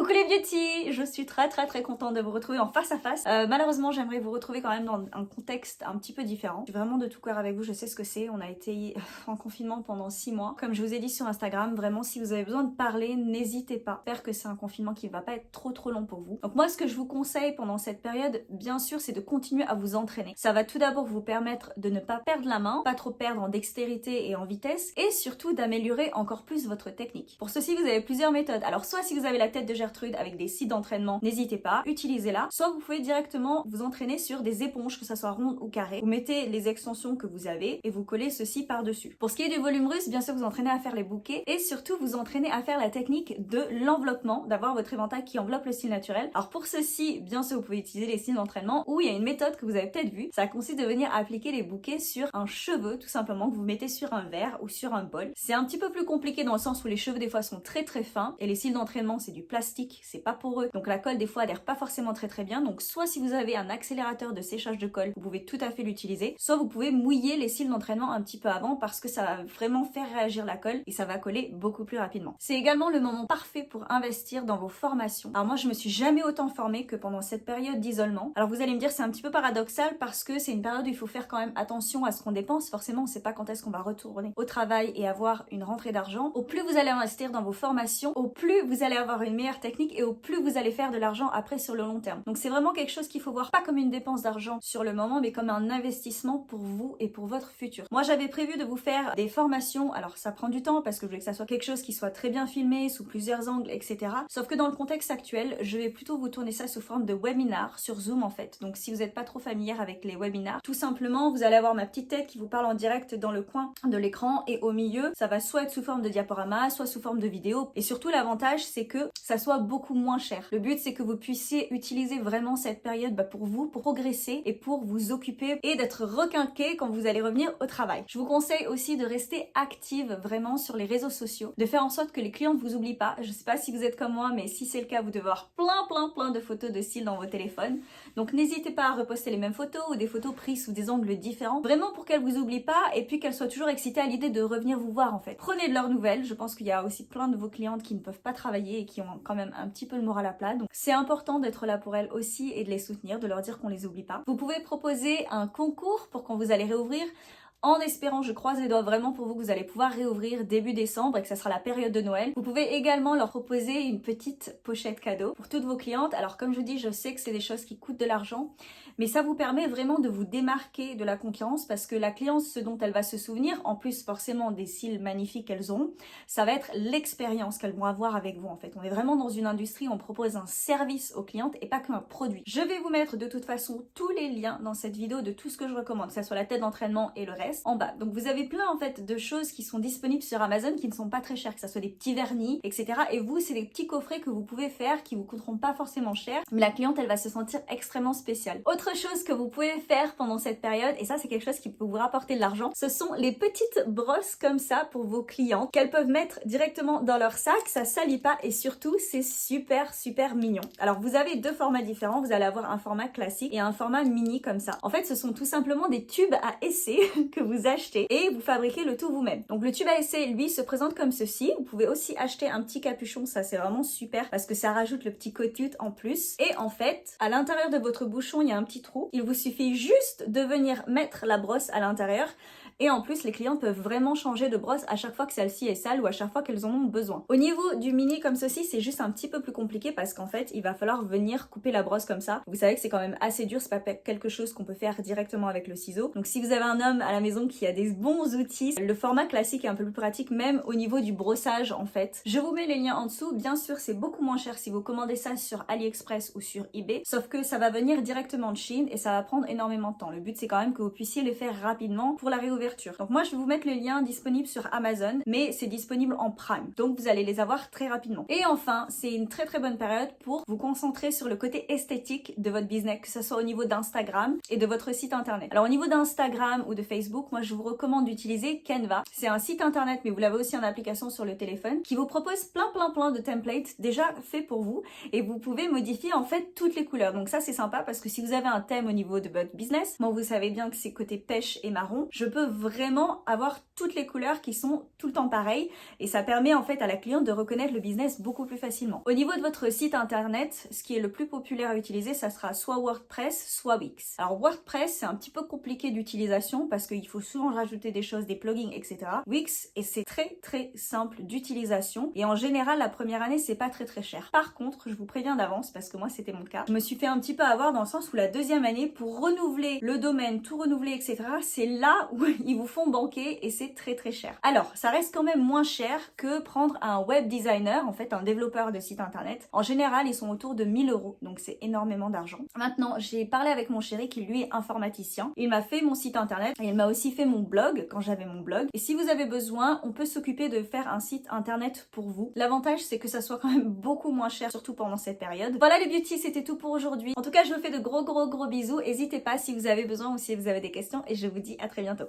Coucou les beauty, je suis très contente de vous retrouver en face à face. Malheureusement j'aimerais vous retrouver quand même dans un contexte un petit peu différent. Je suis vraiment de tout cœur avec vous, je sais ce que c'est. On a été en confinement pendant 6 mois. Comme je vous ai dit sur Instagram, vraiment si vous avez besoin de parler, n'hésitez pas. J'espère que c'est un confinement qui va pas être trop long pour vous. Donc moi ce que je vous conseille pendant cette période, bien sûr, c'est de continuer à vous entraîner. Ça va tout d'abord vous permettre de ne pas perdre la main, pas trop perdre en dextérité et en vitesse, et surtout d'améliorer encore plus votre technique. Pour ceci, vous avez plusieurs méthodes. Alors soit si vous avez la tête de Gertrude avec des sites d'entraînement, n'hésitez pas, utilisez-la. Soit vous pouvez directement vous entraîner sur des éponges, que ça soit ronde ou carré. Vous mettez les extensions que vous avez et vous collez ceci par-dessus. Pour ce qui est du volume russe, bien sûr vous entraînez à faire les bouquets et surtout vous entraînez à faire la technique de l'enveloppement, d'avoir votre éventail qui enveloppe le cil naturel. Alors pour ceci, bien sûr vous pouvez utiliser les cils d'entraînement ou il y a une méthode que vous avez peut-être vue. Ça consiste de venir appliquer les bouquets sur un cheveu tout simplement que vous mettez sur un verre ou sur un bol. C'est un petit peu plus compliqué dans le sens où les cheveux des fois sont très fins et les cils d'entraînement c'est du plastique, c'est pas poreux, donc la colle des fois adhère pas forcément très bien. Donc soit si vous avez un accélérateur de séchage de colle, vous pouvez tout à fait l'utiliser, soit vous pouvez mouiller les cils d'entraînement un petit peu avant parce que ça va vraiment faire réagir la colle et ça va coller beaucoup plus rapidement. C'est également le moment parfait pour investir dans vos formations. Alors moi je me suis jamais autant formée que pendant cette période d'isolement. Alors vous allez me dire c'est un petit peu paradoxal parce que c'est une période où il faut faire quand même attention à ce qu'on dépense. Forcément on sait pas quand est-ce qu'on va retourner au travail et avoir une rentrée d'argent. Au plus vous allez investir dans vos formations, au plus vous allez avoir une meilleure technique et au plus vous allez faire de l'argent après sur le long terme. Donc c'est vraiment quelque chose qu'il faut voir pas comme une dépense d'argent sur le moment mais comme un investissement pour vous et pour votre futur. Moi j'avais prévu de vous faire des formations, alors ça prend du temps parce que je voulais que ça soit quelque chose qui soit très bien filmé, sous plusieurs angles, etc. Sauf que dans le contexte actuel, je vais plutôt vous tourner ça sous forme de webinar sur Zoom en fait. Donc si vous n'êtes pas trop familière avec les webinars, tout simplement vous allez avoir ma petite tête qui vous parle en direct dans le coin de l'écran et au milieu, ça va soit être sous forme de diaporama, soit sous forme de vidéo. Et surtout l'avantage c'est que ça soit beaucoup moins cher. Le but c'est que vous puissiez utiliser vraiment cette période pour vous, pour progresser et pour vous occuper et d'être requinqué quand vous allez revenir au travail. Je vous conseille aussi de rester active vraiment sur les réseaux sociaux, de faire en sorte que les clients ne vous oublient pas. Je sais pas si vous êtes comme moi, mais si c'est le cas, vous devez avoir plein de photos de style dans vos téléphones. Donc n'hésitez pas à reposter les mêmes photos ou des photos prises sous des angles différents, vraiment pour qu'elles vous oublient pas et puis qu'elles soient toujours excitées à l'idée de revenir vous voir en fait. Prenez de leurs nouvelles, je pense qu'il y a aussi plein de vos clientes qui ne peuvent pas travailler et qui ont quand même un petit peu le moral à plat. Donc c'est important d'être là pour elles aussi et de les soutenir, de leur dire qu'on les oublie pas. Vous pouvez proposer un concours pour quand vous allez réouvrir, en espérant, je croise les doigts vraiment pour vous que vous allez pouvoir réouvrir début décembre et que ça sera la période de Noël. Vous pouvez également leur proposer une petite pochette cadeau pour toutes vos clientes. Alors comme je vous dis, je sais que c'est des choses qui coûtent de l'argent, mais ça vous permet vraiment de vous démarquer de la concurrence parce que la cliente, ce dont elle va se souvenir, en plus forcément des cils magnifiques qu'elles auront, ça va être l'expérience qu'elles vont avoir avec vous en fait. On est vraiment dans une industrie où on propose un service aux clientes et pas qu'un produit. Je vais vous mettre de toute façon tous les liens dans cette vidéo de tout ce que je recommande, que ce soit la tête d'entraînement et le reste en bas. Donc vous avez plein en fait de choses qui sont disponibles sur Amazon qui ne sont pas très chères, que ce soit des petits vernis, etc. Et vous, c'est des petits coffrets que vous pouvez faire qui vous coûteront pas forcément cher, mais la cliente, elle va se sentir extrêmement spéciale. Autre chose que vous pouvez faire pendant cette période, et ça c'est quelque chose qui peut vous rapporter de l'argent, ce sont les petites brosses comme ça pour vos clientes qu'elles peuvent mettre directement dans leur sac, ça salit pas et surtout c'est super mignon. Alors vous avez deux formats différents, vous allez avoir un format classique et un format mini comme ça. En fait, ce sont tout simplement des tubes à essai que vous achetez et vous fabriquez le tout vous-même. Donc le tube à essai, lui, se présente comme ceci. Vous pouvez aussi acheter un petit capuchon, ça c'est vraiment super parce que ça rajoute le petit côté en plus. Et en fait, à l'intérieur de votre bouchon, il y a un petit trou. Il vous suffit juste de venir mettre la brosse à l'intérieur. Et en plus, les clients peuvent vraiment changer de brosse à chaque fois que celle-ci est sale ou à chaque fois qu'elles en ont besoin. Au niveau du mini comme ceci, c'est juste un petit peu plus compliqué parce qu'en fait, il va falloir venir couper la brosse comme ça. Vous savez que c'est quand même assez dur, c'est pas quelque chose qu'on peut faire directement avec le ciseau. Donc si vous avez un homme à la maison qui a des bons outils, le format classique est un peu plus pratique même au niveau du brossage en fait. Je vous mets les liens en dessous. Bien sûr, c'est beaucoup moins cher si vous commandez ça sur AliExpress ou sur eBay, sauf que ça va venir directement de Chine et ça va prendre énormément de temps. Le but, c'est quand même que vous puissiez les faire rapidement pour la réouverture. Donc moi je vais vous mettre le lien disponible sur Amazon, mais c'est disponible en Prime, donc vous allez les avoir très rapidement. Et enfin, c'est une très bonne période pour vous concentrer sur le côté esthétique de votre business, que ce soit au niveau d'Instagram et de votre site internet. Alors au niveau d'Instagram ou de Facebook, moi je vous recommande d'utiliser Canva. C'est un site internet, mais vous l'avez aussi en application sur le téléphone, qui vous propose plein de templates déjà faits pour vous, et vous pouvez modifier en fait toutes les couleurs. Donc ça c'est sympa parce que si vous avez un thème au niveau de votre business, bon vous savez bien que c'est côté pêche et marron, je peux vraiment avoir toutes les couleurs qui sont tout le temps pareilles et ça permet en fait à la cliente de reconnaître le business beaucoup plus facilement. Au niveau de votre site internet, ce qui est le plus populaire à utiliser, ça sera soit WordPress, soit Wix. Alors WordPress, c'est un petit peu compliqué d'utilisation parce qu'il faut souvent rajouter des choses, des plugins, etc. Wix, et c'est très simple d'utilisation et en général, la première année, c'est pas très cher. Par contre, je vous préviens d'avance parce que moi, c'était mon cas. Je me suis fait un petit peu avoir dans le sens où la deuxième année, pour renouveler le domaine, tout renouveler, etc., c'est là où ils vous font banquer et c'est très cher. Alors, ça reste quand même moins cher que prendre un web designer, en fait, un développeur de site internet. En général, ils sont autour de 1000 €, donc c'est énormément d'argent. Maintenant, j'ai parlé avec mon chéri qui lui est informaticien. Il m'a fait mon site internet et il m'a aussi fait mon blog quand j'avais mon blog. Et si vous avez besoin, on peut s'occuper de faire un site internet pour vous. L'avantage, c'est que ça soit quand même beaucoup moins cher, surtout pendant cette période. Voilà les beauty, c'était tout pour aujourd'hui. En tout cas, je vous fais de gros bisous. N'hésitez pas si vous avez besoin ou si vous avez des questions et je vous dis à très bientôt.